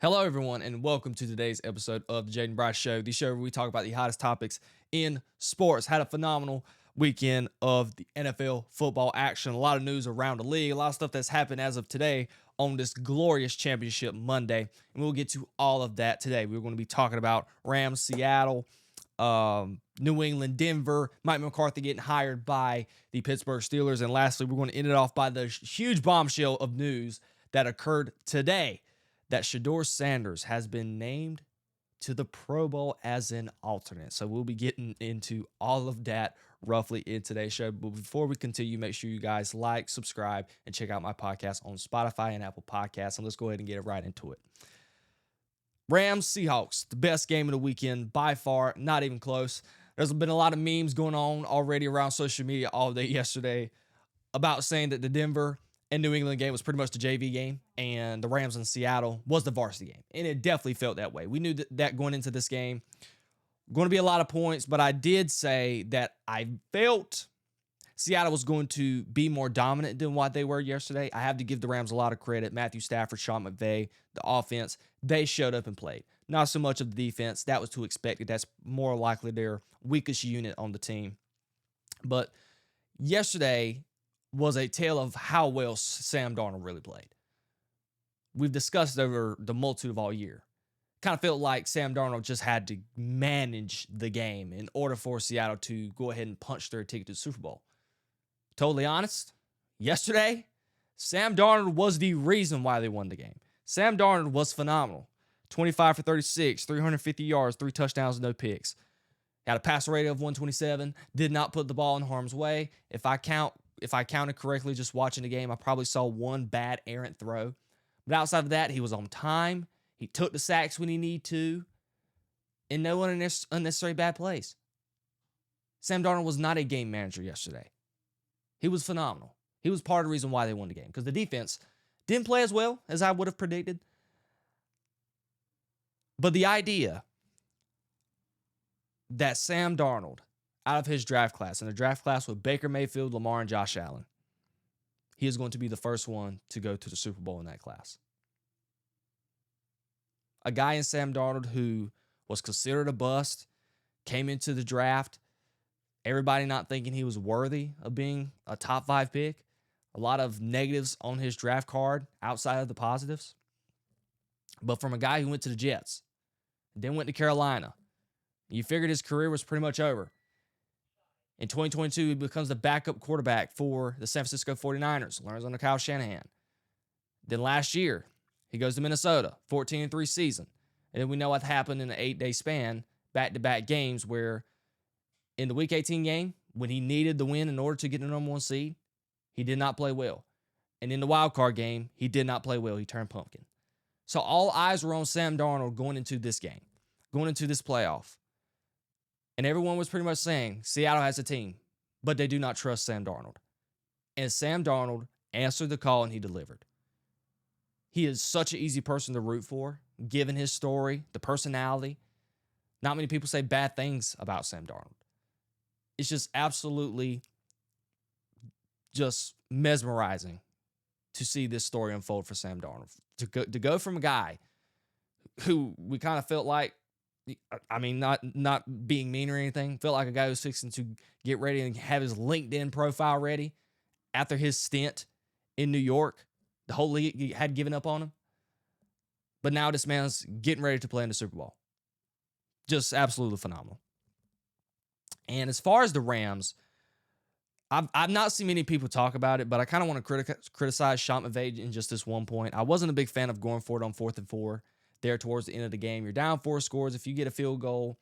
Hello, everyone, and welcome to today's episode of the Jayden Bryce Show, the show where we talk about the hottest topics in sports. Had a phenomenal weekend of the NFL football action. A lot of news around the league, a lot of stuff that's happened as of today on this glorious championship Monday, and we'll get to all of that today. We're going to be talking about Rams, Seattle, New England, Denver, Mike McCarthy getting hired by the Pittsburgh Steelers, and lastly, we're going to end it off by the huge bombshell of news that occurred today, that Shedeur Sanders has been named to the Pro Bowl as an alternate. So we'll be getting into all of that roughly in today's show. But before we continue, make sure you guys like, subscribe, and check out my podcast on Spotify and Apple Podcasts. And let's go ahead and get right into it. Rams-Seahawks, the best game of the weekend by far, not even close. There's been a lot of memes going on already around social media all day yesterday about saying that the Denver and New England game was pretty much the JV game, and the Rams in Seattle was the varsity game. And it definitely felt that way. We knew that going into this game, going to be a lot of points, but I did say that I felt Seattle was going to be more dominant than what they were yesterday. I have to give the Rams a lot of credit. Matthew Stafford, Sean McVay, the offense, they showed up and played. Not so much of the defense. That was to expected. That's more likely their weakest unit on the team. But yesterday was a tale of how well Sam Darnold really played. We've discussed over the multitude of all year. Kind of felt like Sam Darnold just had to manage the game in order for Seattle to go ahead and punch their ticket to the Super Bowl. Totally honest, yesterday, Sam Darnold was the reason why they won the game. Sam Darnold was phenomenal. 25 for 36, 350 yards, 3 touchdowns, no picks. Had a passer rating of 127, did not put the ball in harm's way. If I counted correctly just watching the game, I probably saw one bad errant throw. But outside of that, he was on time. He took the sacks when he needed to. And no unnecessary bad plays. Sam Darnold was not a game manager yesterday. He was phenomenal. He was part of the reason why they won the game. Because the defense didn't play as well as I would have predicted. But the idea that Sam Darnold, out of his draft class, and the draft class with Baker Mayfield, Lamar, and Josh Allen, he is going to be the first one to go to the Super Bowl in that class. A guy in Sam Darnold who was considered a bust, came into the draft, everybody not thinking he was worthy of being a top 5 pick. A lot of negatives on his draft card outside of the positives. But from a guy who went to the Jets, then went to Carolina, you figured his career was pretty much over. In 2022, he becomes the backup quarterback for the San Francisco 49ers, learns under Kyle Shanahan. Then last year, he goes to Minnesota, 14-3 season. And then we know what happened in an 8-day span, back-to-back games where in the Week 18 game, when he needed the win in order to get the number 1 seed, he did not play well. And in the wild card game, he did not play well. He turned pumpkin. So all eyes were on Sam Darnold going into this game, going into this playoff. And everyone was pretty much saying Seattle has a team, but they do not trust Sam Darnold. And Sam Darnold answered the call and he delivered. He is such an easy person to root for, given his story, the personality. Not many people say bad things about Sam Darnold. It's just absolutely just mesmerizing to see this story unfold for Sam Darnold. To go from a guy who we kind of felt like, I mean, not being mean or anything, felt like a guy who's fixing to get ready and have his LinkedIn profile ready after his stint in New York. The whole league had given up on him. But now this man's getting ready to play in the Super Bowl. Just absolutely phenomenal. And as far as the Rams, I've not seen many people talk about it, but I kind of want to criticize Sean McVay in just this one point. I wasn't a big fan of going for it on 4th and 4 there towards the end of the game. You're down 4 scores. If you get a field goal,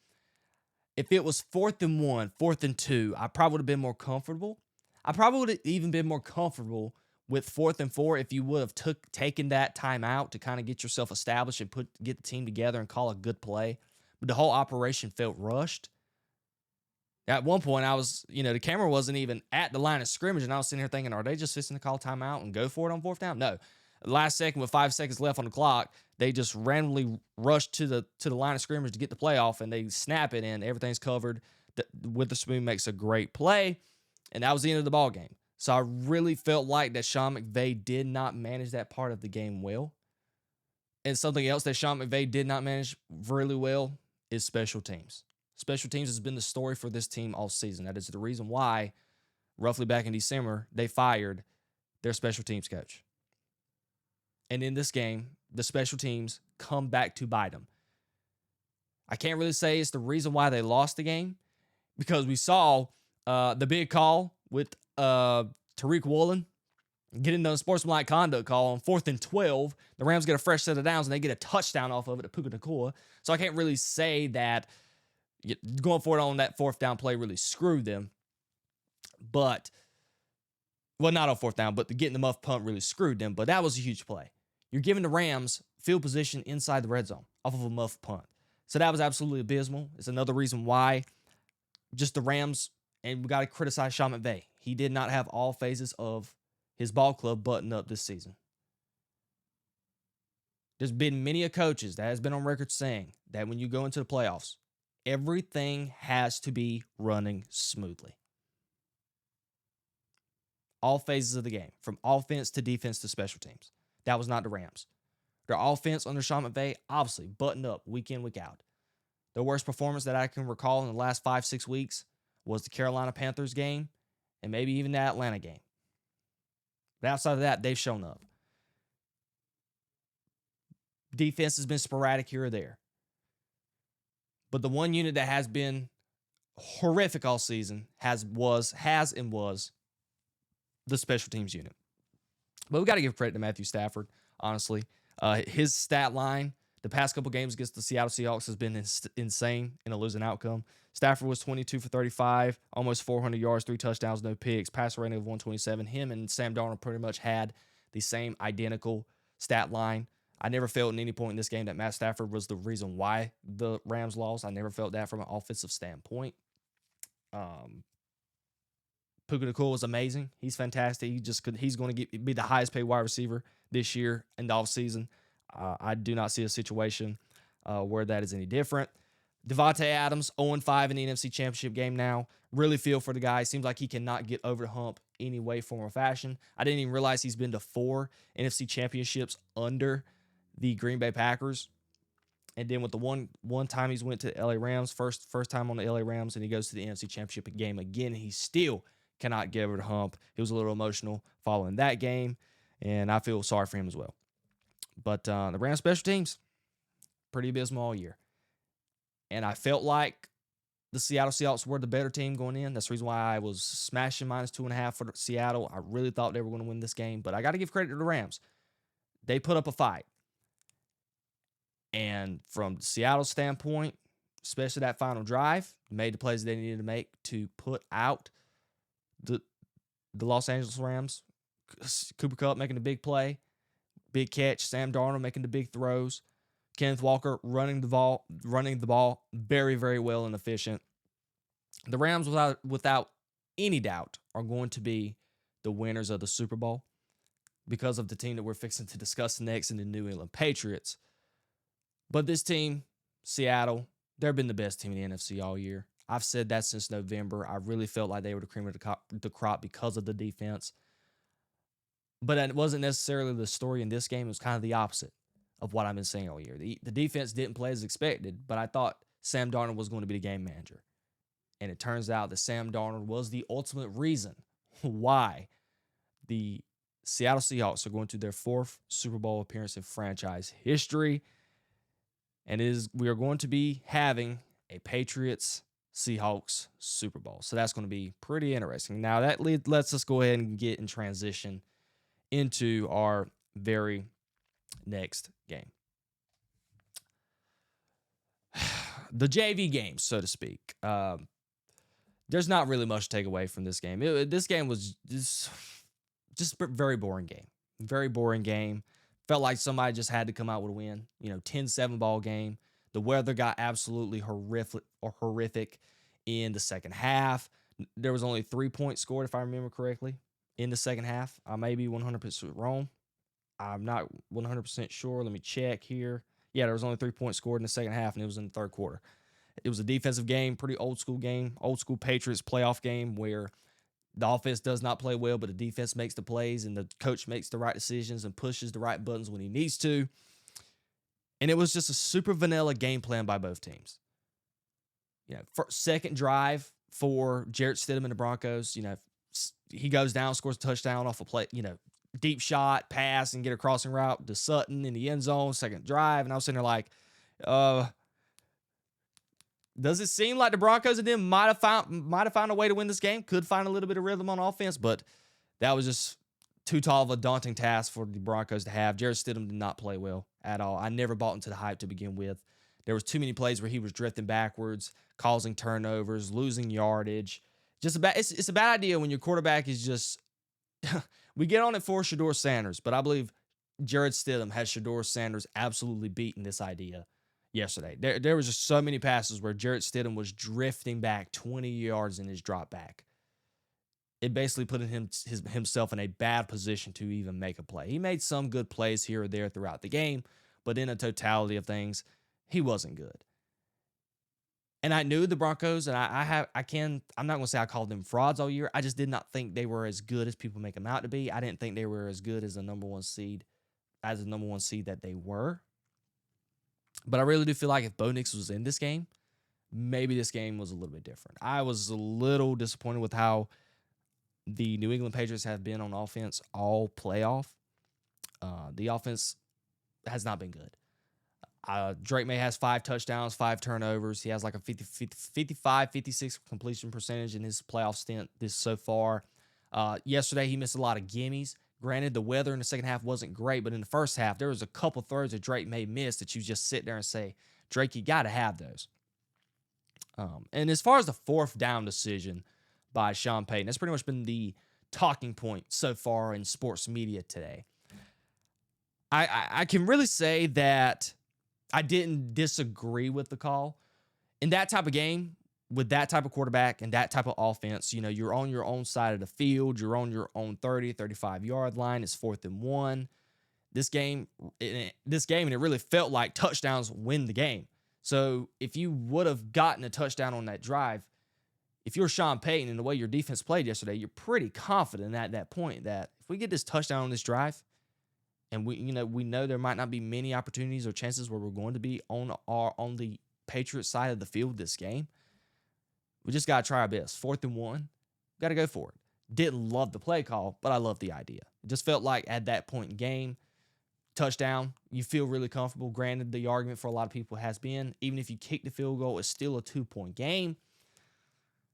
if it was 4th and 1, 4th and 2, I probably would have been more comfortable. I probably would have even been more comfortable with 4th and 4 if you would have taken that time out to kind of get yourself established and get the team together and call a good play. But the whole operation felt rushed. At one point, I was, the camera wasn't even at the line of scrimmage, and I was sitting here thinking, are they just fixing to call timeout and go for it on 4th down? No. Last second, with 5 seconds left on the clock, they just randomly rushed to the line of scrimmage to get the play off, and they snap it, and everything's covered. Witherspoon makes a great play, and that was the end of the ball game. So I really felt like that Sean McVay did not manage that part of the game well. And something else that Sean McVay did not manage really well is special teams. Special teams has been the story for this team all season. That is the reason why, roughly back in December, they fired their special teams coach. And in this game, the special teams come back to bite them. I can't really say it's the reason why they lost the game, because we saw the big call with Tariq Woolen getting the sportsmanlike conduct call on 4th and 12. The Rams get a fresh set of downs, and they get a touchdown off of it to Puka Nacua. So I can't really say that going for it on that 4th down play really screwed them. But, well, not on 4th down, but getting the muff punt really screwed them. But that was a huge play. You're giving the Rams field position inside the red zone off of a muff punt. So that was absolutely abysmal. It's another reason why just the Rams, and we got to criticize Sean McVay. He did not have all phases of his ball club buttoned up this season. There's been many a coaches that has been on record saying that when you go into the playoffs, everything has to be running smoothly. All phases of the game, from offense to defense to special teams. That was not the Rams. Their offense under Sean McVay, obviously, buttoned up week in, week out. The worst performance that I can recall in the last 5-6 weeks was the Carolina Panthers game and maybe even the Atlanta game. But outside of that, they've shown up. Defense has been sporadic here or there. But the one unit that has been horrific all season was the special teams unit. But we got to give credit to Matthew Stafford, honestly. His stat line the past couple games against the Seattle Seahawks has been insane in a losing outcome. Stafford was 22 for 35, almost 400 yards, 3 touchdowns, no picks, passer rating of 127. Him and Sam Darnold pretty much had the same identical stat line. I never felt at any point in this game that Matt Stafford was the reason why the Rams lost. I never felt that from an offensive standpoint. Puka Nacua was amazing. He's fantastic. He's going to be the highest paid wide receiver this year in the offseason. I do not see a situation where that is any different. Devontae Adams, 0-5 in the NFC Championship game now. Really feel for the guy. Seems like he cannot get over the hump any way, form, or fashion. I didn't even realize he's been to 4 NFC Championships under the Green Bay Packers. And then with the one time he's went to the LA Rams, first time on the LA Rams, and he goes to the NFC Championship game again, and he still cannot get over the hump. He was a little emotional following that game, and I feel sorry for him as well. But the Rams special teams, pretty abysmal all year. And I felt like the Seattle Seahawks were the better team going in. That's the reason why I was smashing -2.5 for Seattle. I really thought they were going to win this game. But I got to give credit to the Rams. They put up a fight. And from Seattle's standpoint, especially that final drive, made the plays they needed to make to put out the Los Angeles Rams. Cooper Kupp making the big play, big catch. Sam Darnold making the big throws. Kenneth Walker running the ball very, very well and efficient. The Rams, without any doubt, are going to be the winners of the Super Bowl because of the team that we're fixing to discuss next in the New England Patriots. But this team, Seattle, they've been the best team in the NFC all year. I've said that since November. I really felt like they were the cream of the crop because of the defense. But it wasn't necessarily the story in this game. It was kind of the opposite of what I've been saying all year. The defense didn't play as expected, but I thought Sam Darnold was going to be the game manager. And it turns out that Sam Darnold was the ultimate reason why the Seattle Seahawks are going to their 4th Super Bowl appearance in franchise history. And we are going to be having a Patriots-Seahawks Super Bowl. So that's going to be pretty interesting. Now, that lets us go ahead and get in transition into our very next game. The JV game, so to speak. There's not really much to take away from this game. This game was just a very boring game. Very boring game. Felt like somebody just had to come out with a win. 10-7 ball game. The weather got absolutely horrific in the second half. There was only 3 points scored, if I remember correctly, in the second half. I may be 100% wrong. I'm not 100% sure. Let me check here. Yeah, there was only 3 points scored in the second half, and it was in the third quarter. It was a defensive game, pretty old school game, old school Patriots playoff game where the offense does not play well, but the defense makes the plays, and the coach makes the right decisions and pushes the right buttons when he needs to. And it was just a super vanilla game plan by both teams. Second drive for Jarrett Stidham and the Broncos, he goes down, scores a touchdown off a play, deep shot, pass, and get a crossing route to Sutton in the end zone, second drive. And I was sitting there like, does it seem like the Broncos and them might have found a way to win this game? Could find a little bit of rhythm on offense, but that was just too tall of a daunting task for the Broncos to have. Jarrett Stidham did not play well at all. I never bought into the hype to begin with. There was too many plays where he was drifting backwards, causing turnovers, losing yardage. It's a bad idea when your quarterback is just we get on it for Shedeur Sanders, but I believe Jarrett Stidham has Shedeur Sanders absolutely beaten this idea yesterday. There was just so many passes where Jarrett Stidham was drifting back 20 yards in his drop back. It basically put himself in a bad position to even make a play. He made some good plays here or there throughout the game, but in a totality of things, he wasn't good. And I knew the Broncos, and I'm not going to say I called them frauds all year. I just did not think they were as good as people make them out to be. I didn't think they were as good as the number one seed that they were. But I really do feel like if Bo Nix was in this game, maybe this game was a little bit different. I was a little disappointed with how the New England Patriots have been on offense all playoff. The offense has not been good. Drake Maye has 5 touchdowns, 5 turnovers. He has like a 55, 56 completion percentage in his playoff stint so far. Yesterday, he missed a lot of gimmies. Granted, the weather in the second half wasn't great, but in the first half, there was a couple throws that Drake Maye missed that you just sit there and say, Drake, you got to have those. And as far as the fourth down decision by Sean Payton, that's pretty much been the talking point so far in sports media today. I can really say that I didn't disagree with the call. In that type of game, with that type of quarterback and that type of offense, you're on your own side of the field. You're on your own 30, 35-yard line. It's 4th and 1. This game, and it really felt like touchdowns win the game. So if you would have gotten a touchdown on that drive, if you're Sean Payton and the way your defense played yesterday, you're pretty confident at that point that if we get this touchdown on this drive, and we know there might not be many opportunities or chances where we're going to be on the Patriots side of the field this game, we just got to try our best. 4th and 1, got to go for it. Didn't love the play call, but I love the idea. It just felt like at that point in game, touchdown, you feel really comfortable. Granted, the argument for a lot of people has been, even if you kick the field goal, it's still a 2-point game.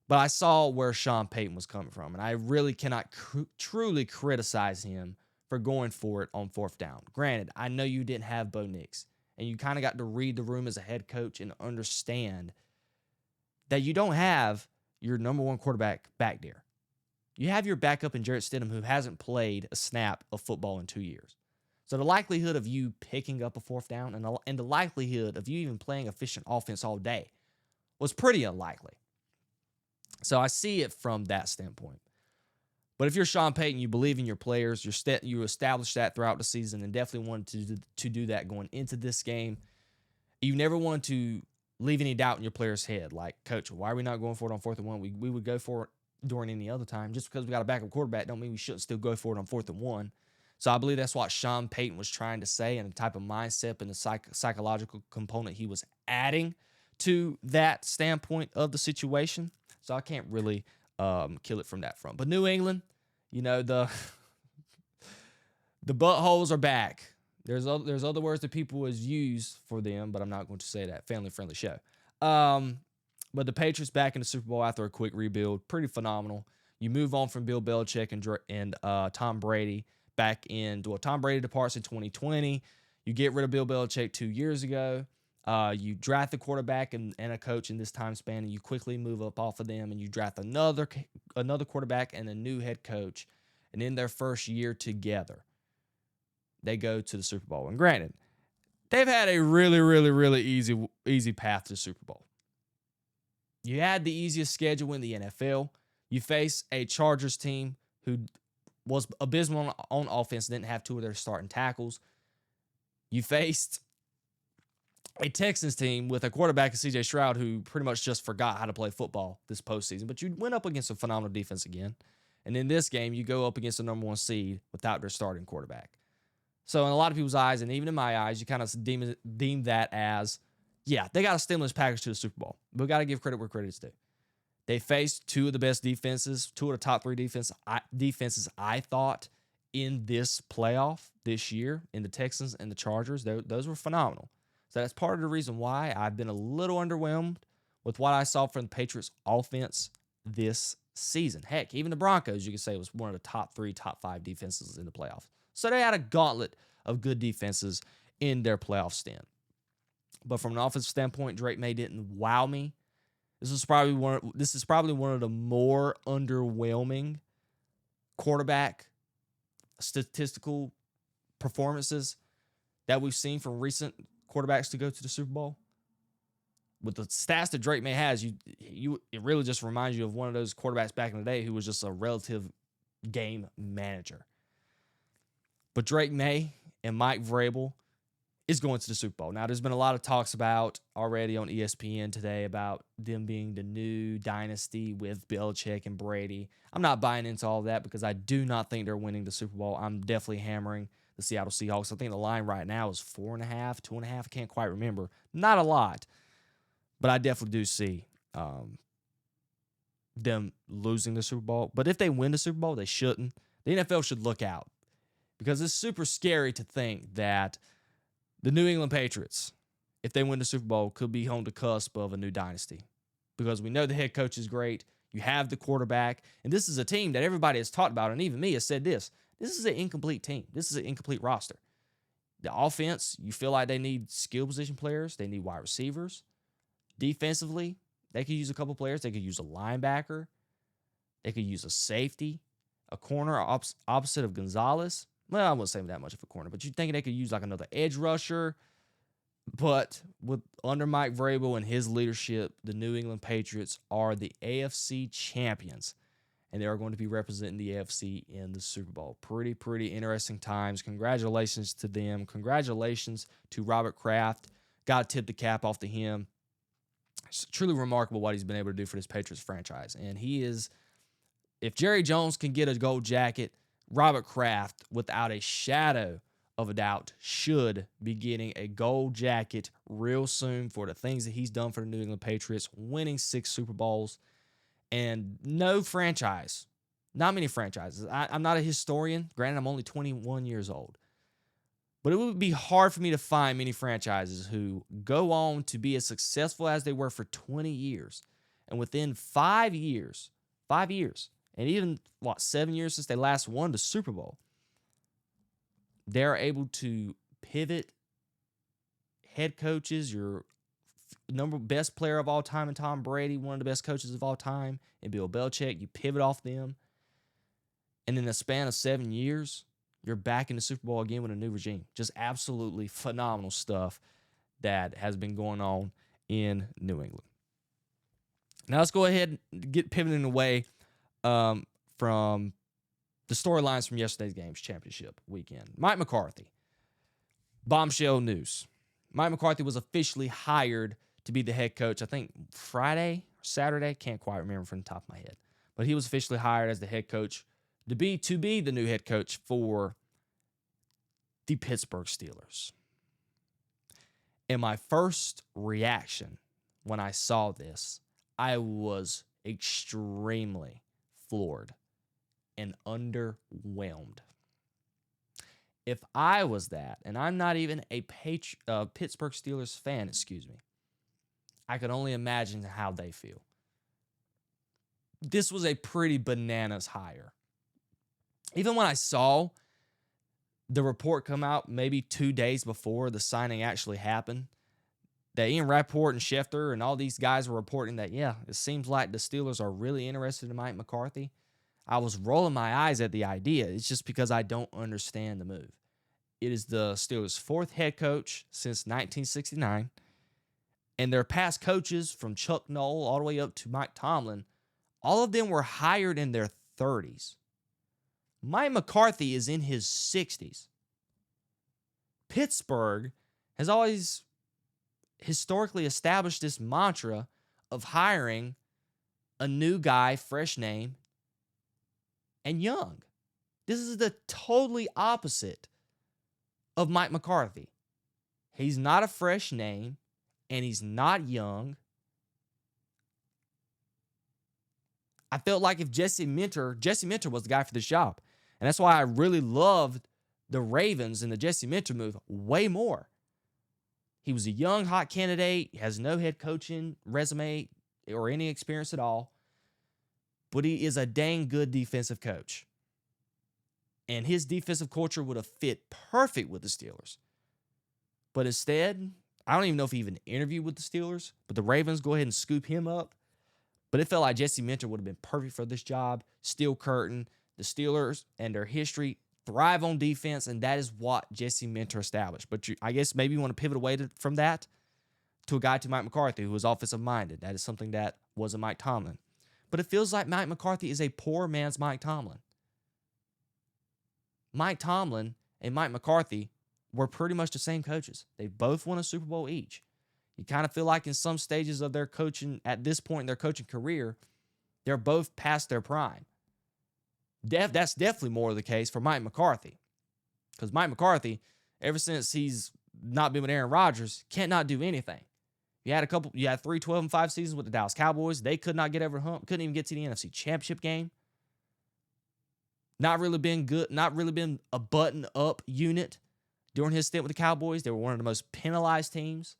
But I saw where Sean Payton was coming from, and I really cannot truly criticize him for going for it on 4th down. Granted, I know you didn't have Bo Nix, and you kind of got to read the room as a head coach and understand that you don't have your number one quarterback back there. You have your backup in Jarrett Stidham, who hasn't played a snap of football in 2 years. So the likelihood of you picking up a 4th down and the likelihood of you even playing efficient offense all day was pretty unlikely. So I see it from that standpoint. But if you're Sean Payton, you believe in your players, you established that throughout the season and definitely wanted to do that going into this game. You never wanted to leave any doubt in your player's head. Like, coach, why are we not going for it on 4th and 1? We would go for it during any other time. Just because we got a backup quarterback don't mean we shouldn't still go for it on 4th and 1. So I believe that's what Sean Payton was trying to say, and the type of mindset and the psychological component he was adding to that standpoint of the situation. So I can't really kill it from that front. But New England, the buttholes are back. There's other words that people has used for them, but I'm not going to say that. Family-friendly show. But the Patriots back in the Super Bowl after a quick rebuild. Pretty phenomenal. You move on from Bill Belichick and Tom Brady back in. Well, Tom Brady departs in 2020. You get rid of Bill Belichick 2 years ago. You draft the quarterback and a coach in this time span, and you quickly move up off of them, and you draft another quarterback and a new head coach. And in their first year together, they go to the Super Bowl. And granted, they've had a really, really, really easy path to the Super Bowl. You had the easiest schedule in the NFL. You face a Chargers team who was abysmal on offense, didn't have 2 of their starting tackles. You faced a Texans team with a quarterback in C.J. Stroud who pretty much just forgot how to play football this postseason. But you went up against a phenomenal defense again. And in this game, you go up against the number 1 seed without their starting quarterback. So in a lot of people's eyes, and even in my eyes, you kind of deem that as, yeah, they got a stimulus package to the Super Bowl. But we got to give credit where credit is due. They faced two of the best defenses, two of the top three defenses, I thought, in this playoff this year, in the Texans and the Chargers. Those were phenomenal. So that's part of the reason why I've been a little underwhelmed with what I saw from the Patriots offense this season. Heck, even the Broncos, you could say, was one of the top three, top five defenses in the playoffs. So they had a gauntlet of good defenses in their playoff stint. But from an offensive standpoint, Drake Maye didn't wow me. This is probably one of the more underwhelming quarterback statistical performances that we've seen from recent quarterbacks to go to the Super Bowl. With the stats that Drake Maye has, it really just reminds you of one of those quarterbacks back in the day who was just a relative game manager. But Drake Maye and Mike Vrabel is going to the Super Bowl. Now, there's been a lot of talks about already on ESPN today about them being the new dynasty with Belichick and Brady. I'm not buying into all that because I do not think they're winning the Super Bowl. I'm definitely hammering the Seattle Seahawks. I think the line right now is 4.5, 2.5. I can't quite remember. Not a lot, but I definitely do see them losing the Super Bowl. But if they win the Super Bowl, they shouldn't. The NFL should look out because it's super scary to think that the New England Patriots, if they win the Super Bowl, could be on the cusp of a new dynasty because we know the head coach is great. You have the quarterback, and this is a team that everybody has talked about, and even me has said this. This is an incomplete team. This is an incomplete roster. The offense, you feel like they need skill position players. They need wide receivers. Defensively, they could use a couple players. They could use a linebacker. They could use a safety, a corner opposite of Gonzalez. Well, I wouldn't say that much of a corner, but you'd think they could use like another edge rusher. But under Mike Vrabel and his leadership, the New England Patriots are the AFC champions, and they are going to be representing the AFC in the Super Bowl. Pretty interesting times. Congratulations to them. Congratulations to Robert Kraft. Got to tip the cap off to him. It's truly remarkable what he's been able to do for this Patriots franchise. And he is, if Jerry Jones can get a gold jacket, Robert Kraft, without a shadow of a doubt, should be getting a gold jacket real soon for the things that he's done for the New England Patriots, winning 6 Super Bowls. And not many franchises. I'm not a historian. Granted, I'm only 21 years old. But it would be hard for me to find many franchises who go on to be as successful as they were for 20 years. And within 5 years, and even, 7 years since they last won the Super Bowl, they're able to pivot head coaches, your best player of all time in Tom Brady, one of the best coaches of all time, and Bill Belichick. You pivot off them. And in the span of 7 years, you're back in the Super Bowl again with a new regime. Just absolutely phenomenal stuff that has been going on in New England. Now let's go ahead and get pivoting away from the storylines from yesterday's games, championship weekend. Mike McCarthy. Bombshell news. Mike McCarthy was officially hired to be the head coach, I think Friday or Saturday. Can't quite remember from the top of my head. But he was officially hired as the head coach to be the new head coach for the Pittsburgh Steelers. And my first reaction when I saw this, I was extremely floored and underwhelmed. If I was that, and I'm not even a Pittsburgh Steelers fan, I could only imagine how they feel. This was a pretty bananas hire. Even when I saw the report come out maybe 2 days before the signing actually happened, that Ian Rappaport and Schefter and all these guys were reporting that, yeah, it seems like the Steelers are really interested in Mike McCarthy. I was rolling my eyes at the idea. It's just because I don't understand the move. It is the Steelers' 4th head coach since 1969, and their past coaches from Chuck Noll all the way up to Mike Tomlin, all of them were hired in their 30s. Mike McCarthy is in his 60s. Pittsburgh has always historically established this mantra of hiring a new guy, fresh name, and young. This is the totally opposite of Mike McCarthy. He's not a fresh name, and he's not young. I felt like if Jesse Minter was the guy for this job. And that's why I really loved the Ravens and the Jesse Minter move way more. He was a young, hot candidate. He has no head coaching resume or any experience at all. But he is a dang good defensive coach. And his defensive culture would have fit perfect with the Steelers. But instead, I don't even know if he even interviewed with the Steelers, but the Ravens go ahead and scoop him up. But it felt like Jesse Minter would have been perfect for this job. Steel curtain. The Steelers and their history thrive on defense, and that is what Jesse Minter established. But I guess maybe you want to pivot away from that to a guy to Mike McCarthy, who was offensive-minded. That is something that wasn't Mike Tomlin. But it feels like Mike McCarthy is a poor man's Mike Tomlin. Mike Tomlin and Mike McCarthy were pretty much the same coaches. They both won a Super Bowl each. You kind of feel like in some stages of their coaching, at this point in their coaching career, they're both past their prime. That's definitely more the case for Mike McCarthy. Because Mike McCarthy, ever since he's not been with Aaron Rodgers, can't not do anything. You had 3 12-5 seasons with the Dallas Cowboys. They could not get over the hump. Couldn't even get to the NFC Championship game. Not really been good. Not really been a button-up unit during his stint with the Cowboys. They were one of the most penalized teams.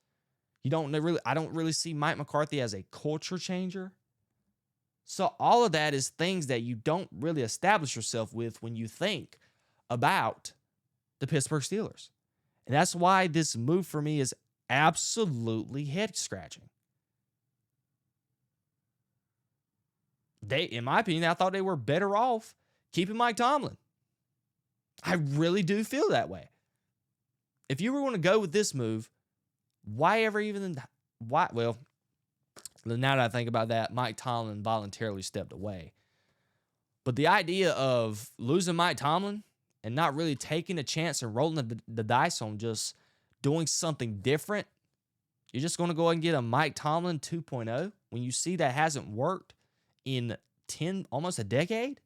I don't really see Mike McCarthy as a culture changer. So all of that is things that you don't really establish yourself with when you think about the Pittsburgh Steelers. And that's why this move for me is absolutely head-scratching. In my opinion, I thought they were better off keeping Mike Tomlin. I really do feel that way. If you were going to go with this move, why? Well, now that I think about that, Mike Tomlin voluntarily stepped away. But the idea of losing Mike Tomlin and not really taking a chance and rolling the dice on just doing something different, you're just going to go and get a Mike Tomlin 2.0 when you see that hasn't worked in almost a decade?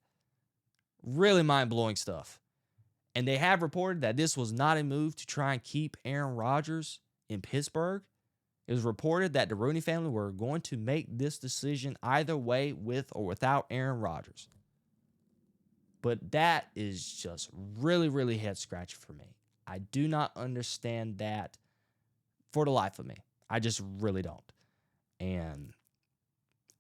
Really mind-blowing stuff. And they have reported that this was not a move to try and keep Aaron Rodgers in Pittsburgh. It was reported that the Rooney family were going to make this decision either way, with or without Aaron Rodgers. But that is just really, really head-scratching for me. I do not understand that for the life of me. I just really don't. And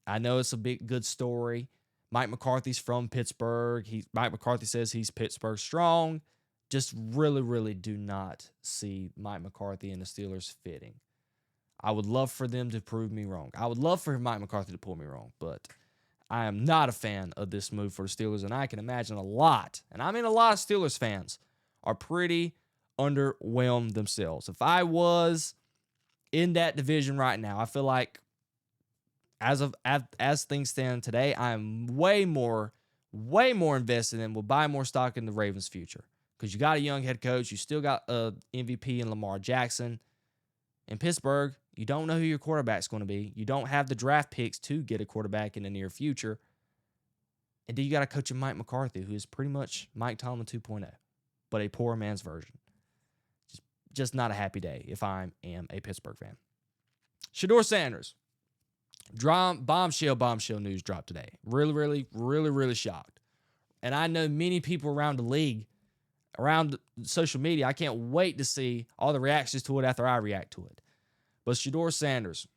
I know it's a good story. Mike McCarthy's from Pittsburgh. Mike McCarthy says he's Pittsburgh strong. Just really, really do not see Mike McCarthy and the Steelers fitting. I would love for them to prove me wrong. I would love for Mike McCarthy to pull me wrong, but I am not a fan of this move for the Steelers, and I can imagine a lot of Steelers fans are pretty underwhelmed themselves. If I was in that division right now, I feel like as things stand today, I'm way more invested and will buy more stock in the Ravens' future because you got a young head coach. You still got MVP in Lamar Jackson. In Pittsburgh, you don't know who your quarterback's going to be. You don't have the draft picks to get a quarterback in the near future. And then you got a coach in Mike McCarthy, who is pretty much Mike Tomlin 2.0, but a poor man's version. Just not a happy day if I am a Pittsburgh fan. Shedeur Sanders. Bombshell news dropped today. Really shocked. And I know many people around the league, around social media, I can't wait to see all the reactions to it after I react to it. But Shedeur Sanders,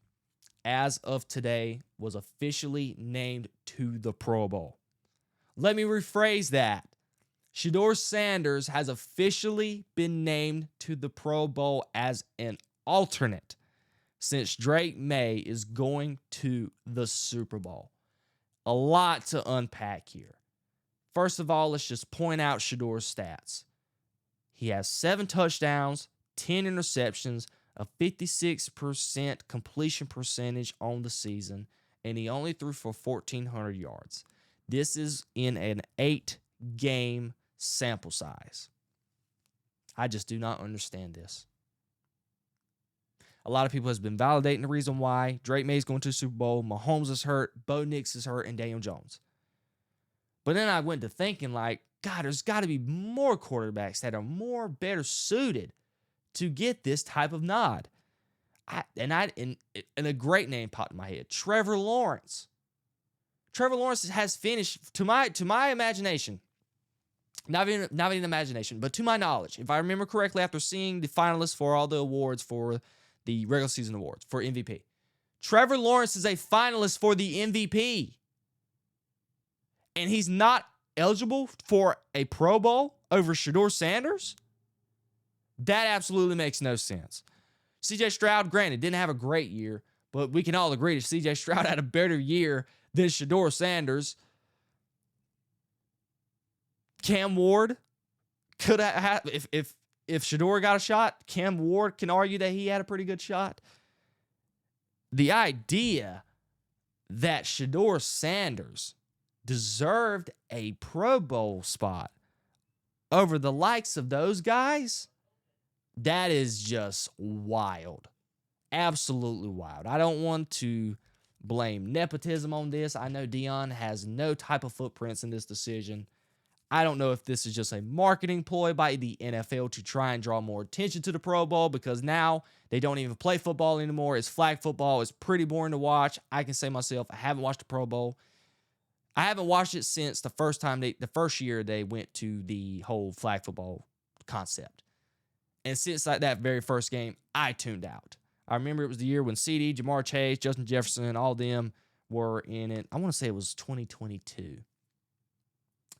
as of today, was officially named to the Pro Bowl. Let me rephrase that. Shedeur Sanders has officially been named to the Pro Bowl as an alternate since Drake Maye is going to the Super Bowl. A lot to unpack here. First of all, let's just point out Shedeur's stats. He has 7 touchdowns, 10 interceptions, a 56% completion percentage on the season, and he only threw for 1,400 yards. This is in an 8-game sample size. I just do not understand this. A lot of people has been validating the reason why. Drake Maye's going to the Super Bowl. Mahomes is hurt. Bo Nix is hurt. And Daniel Jones. But then I went to thinking, like, God, there's got to be more quarterbacks that are better suited to get this type of nod. And a great name popped in my head, Trevor Lawrence. Trevor Lawrence has finished, to my imagination, not even imagination, but to my knowledge, if I remember correctly, after seeing the finalists for all the awards for the regular season awards for MVP, Trevor Lawrence is a finalist for the MVP. And he's not eligible for a Pro Bowl over Shedeur Sanders? That absolutely makes no sense. CJ Stroud, granted, didn't have a great year, but we can all agree that CJ Stroud had a better year than Shedeur Sanders. Cam Ward could have, if Shedeur got a shot, Cam Ward can argue that he had a pretty good shot. The idea that Shedeur Sanders deserved a Pro Bowl spot over the likes of those guys, that is just wild. Absolutely wild. I don't want to blame nepotism on this. I know Deion has no type of footprints in this decision. I don't know if this is just a marketing ploy by the NFL to try and draw more attention to the Pro Bowl, because now they don't even play football anymore. It's flag football. It's pretty boring to watch. I can say myself, I haven't watched the Pro Bowl. I haven't watched it since the first year they went to the whole flag football concept. And since that very first game, I tuned out. I remember it was the year when CD, Jamar Chase, Justin Jefferson, all them were in it. I want to say it was 2022.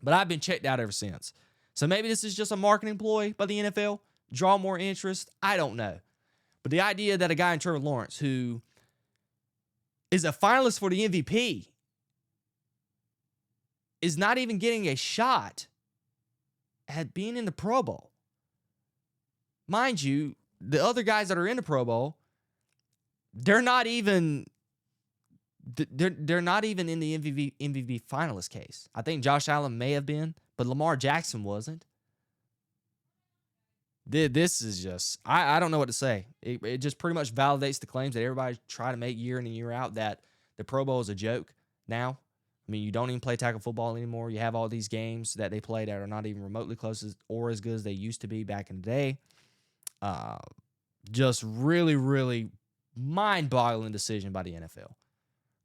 But I've been checked out ever since. So maybe this is just a marketing ploy by the NFL, draw more interest. I don't know. But the idea that a guy in Trevor Lawrence, who is a finalist for the MVP, is not even getting a shot at being in the Pro Bowl. Mind you, the other guys that are in the Pro Bowl, they're not even in the MVP finalist case. I think Josh Allen may have been, but Lamar Jackson wasn't. This is just, I don't know what to say. It just pretty much validates the claims that everybody try to make year in and year out, that the Pro Bowl is a joke now. I mean, you don't even play tackle football anymore. You have all these games that they play that are not even remotely close or as good as they used to be back in the day. Just really, really mind-boggling decision by the NFL.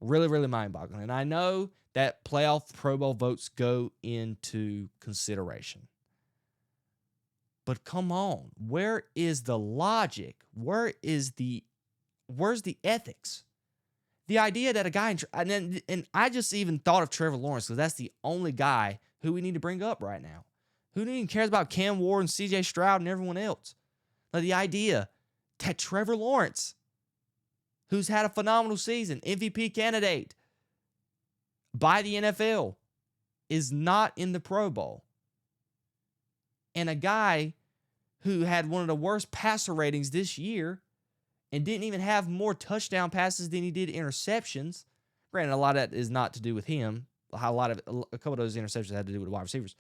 Really, really mind-boggling. And I know that playoff Pro Bowl votes go into consideration. But come on, where is the logic? Where's the ethics? The idea that a guy, and I just even thought of Trevor Lawrence because that's the only guy who we need to bring up right now. Who even cares about Cam Ward and CJ Stroud and everyone else? Like the idea that Trevor Lawrence, who's had a phenomenal season, MVP candidate by the NFL, is not in the Pro Bowl. And a guy who had one of the worst passer ratings this year and didn't even have more touchdown passes than he did interceptions. Granted, a lot of that is not to do with him. A couple of those interceptions had to do with wide receivers.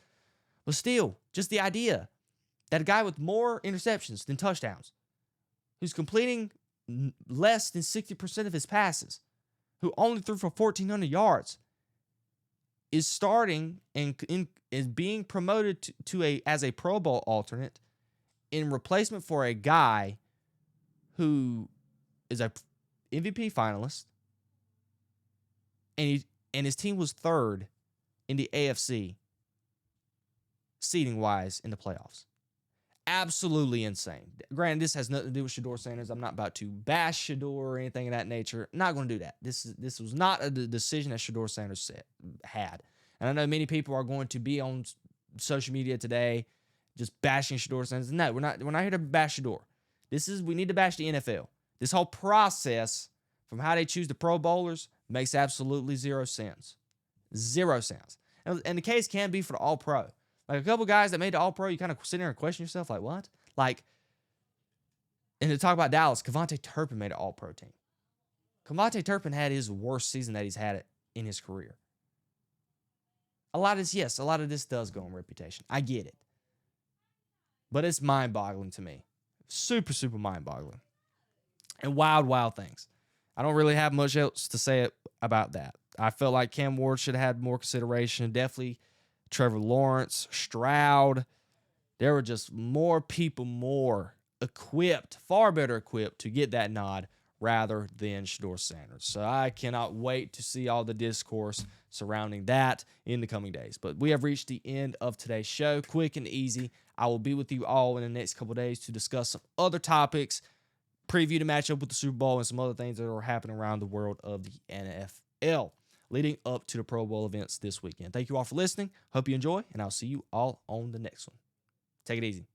But still, just the idea that a guy with more interceptions than touchdowns, who's completing less than 60% of his passes, who only threw for 1,400 yards, is starting and is being promoted as a Pro Bowl alternate in replacement for a guy who is a MVP finalist, and his team was third in the AFC seeding wise in the playoffs. Absolutely insane. Granted, this has nothing to do with Shedeur Sanders. I'm not about to bash Shedeur or anything of that nature. Not going to do that. This was not a decision that Shedeur Sanders had. And I know many people are going to be on social media today just bashing Shedeur Sanders. No, we're not here to bash Shedeur. We need to bash the NFL. This whole process from how they choose the Pro Bowlers makes absolutely zero sense. Zero sense. And the case can be for the All-Pro. Like a couple guys that made the All-Pro, you kind of sit there and question yourself, like, what? Like, and to talk about Dallas, Kevontae Turpin made an All-Pro team. Kevontae Turpin had his worst season that he's had in his career. A lot of this does go on reputation. I get it. But it's mind-boggling to me. Super, super mind-boggling. And wild, wild things. I don't really have much else to say about that. I felt like Cam Ward should have had more consideration. Definitely Trevor Lawrence, Stroud. There were just more people more equipped, far better equipped to get that nod rather than Shedeur Sanders. So I cannot wait to see all the discourse surrounding that in the coming days. But we have reached the end of today's show. Quick and easy. I will be with you all in the next couple of days to discuss some other topics, preview the matchup with the Super Bowl, and some other things that are happening around the world of the NFL leading up to the Pro Bowl events this weekend. Thank you all for listening. Hope you enjoy, and I'll see you all on the next one. Take it easy.